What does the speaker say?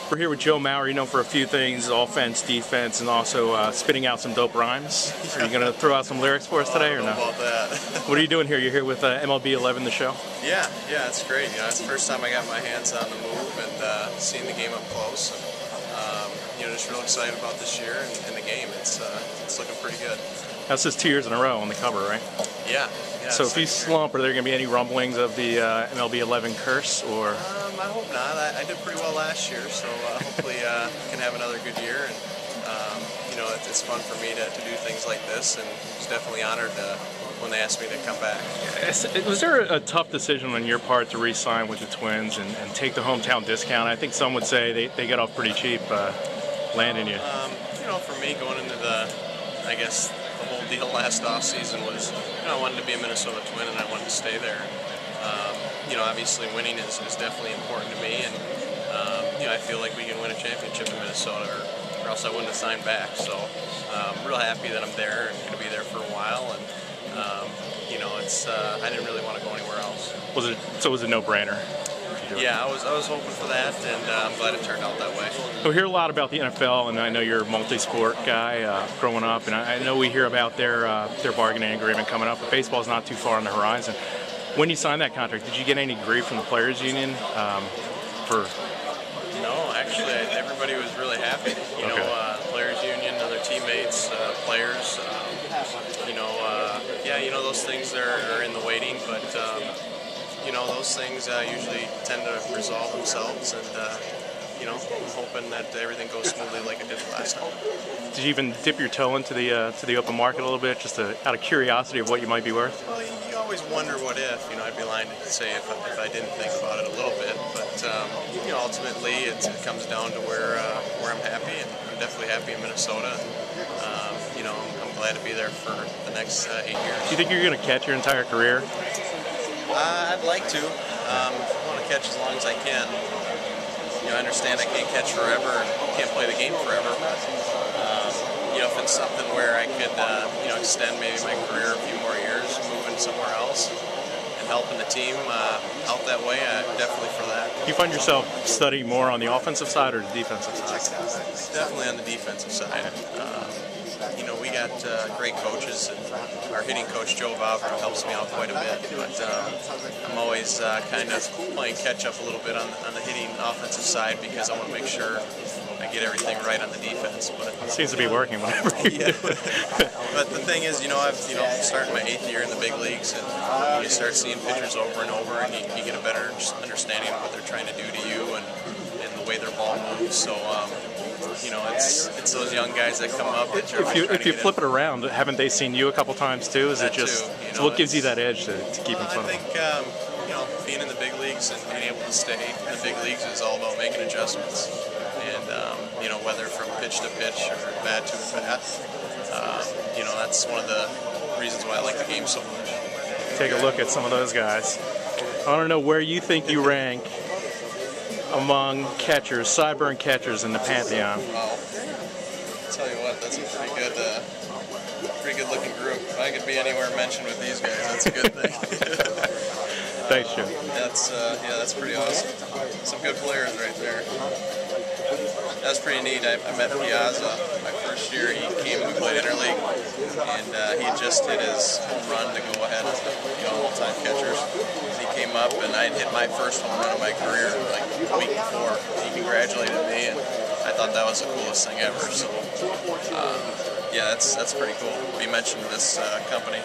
We're here with Joe Mauer, known for a few things, offense, defense, and also spitting out some dope rhymes. Are you going to throw out some lyrics for us today, or no? About that. What are you doing here? You're here with MLB 11, the show? Yeah, it's great. It's the first time I got my hands on the move and seeing the game up close. And, just real excited about this year and the game. It's looking pretty good. That's just 2 years in a row on the cover, right? Yeah. So if you slump, are there going to be any rumblings of the MLB 11 curse, or? I hope not. I did pretty well last year, so hopefully can have another good year. And it's fun for me to do things like this, and I was definitely honored when they asked me to come back. Was there a tough decision on your part to re-sign with the Twins and take the hometown discount? I think some would say they got off pretty cheap landing you. For me, going into the whole deal last offseason was, I wanted to be a Minnesota Twin and I wanted to stay there. Obviously winning is definitely important to me, and I feel like we can win a championship in Minnesota, or else I wouldn't have signed back. So I'm real happy that I'm there and going to be there for a while, and I didn't really want to go anywhere else. Was it a no-brainer? Yeah, I was hoping for that, and I'm glad it turned out that way. We hear a lot about the NFL, and I know you're a multi-sport guy growing up, and I know we hear about their bargaining agreement coming up, but baseball's not too far on the horizon. When you signed that contract, did you get any grief from the Players Union for? No, actually, everybody was really happy. Players Union, other teammates, players. Those things are in the waiting, but. Those things usually tend to resolve themselves, and I'm hoping that everything goes smoothly like it did last time. Did you even dip your toe into the open market a little bit, just out of curiosity of what you might be worth? Well, you always wonder what if. I'd be lying to say if I didn't think about it a little bit, but ultimately it comes down to where I'm happy, and I'm definitely happy in Minnesota. I'm glad to be there for the next 8 years. Do you think you're going to catch your entire career? I'd like to. I want to catch as long as I can. I understand I can't catch forever and can't play the game forever. If it's something where I could, extend maybe my career a few more years, moving somewhere else, and helping the team out that way, I'm definitely for that. Do you find yourself studying more on the offensive side or the defensive side? Definitely on the defensive side. We got great coaches, and our hitting coach, Joe Valver, helps me out quite a bit, but I'm always kind of playing catch-up a little bit on the hitting offensive side, because I want to make sure I get everything right on the defense. But it seems to be working whenever you do. But the thing is, I've started my 8th year in the big leagues, and you start seeing pitchers over and over, and you get a better understanding of what they're trying to do to you and the way their ball moves. So it's those young guys that come up. If you flip it around, haven't they seen you a couple times too? Is it just so what gives you that edge to keep in front of them? I think being in the big leagues and being able to stay in the big leagues is all about making adjustments, and whether from pitch to pitch or bat to bat, that's one of the reasons why I like the game so much. Take a look at some of those guys. I want to know where you think you rank among catchers, sideburn catchers in the Pantheon. Wow. I'll tell you what, that's a pretty good looking group. If I could be anywhere mentioned with these guys, that's a good thing. Thanks, Joe. That's pretty awesome. Some good players right there. That's pretty neat. I met Piazza my first year. He came and we played interleague, and he just hit his home run to go ahead of all-time catchers. He came up, and I hit my first home run of my career like a week before. He congratulated me, and I thought that was the coolest thing ever. So, that's pretty cool. We mentioned this company.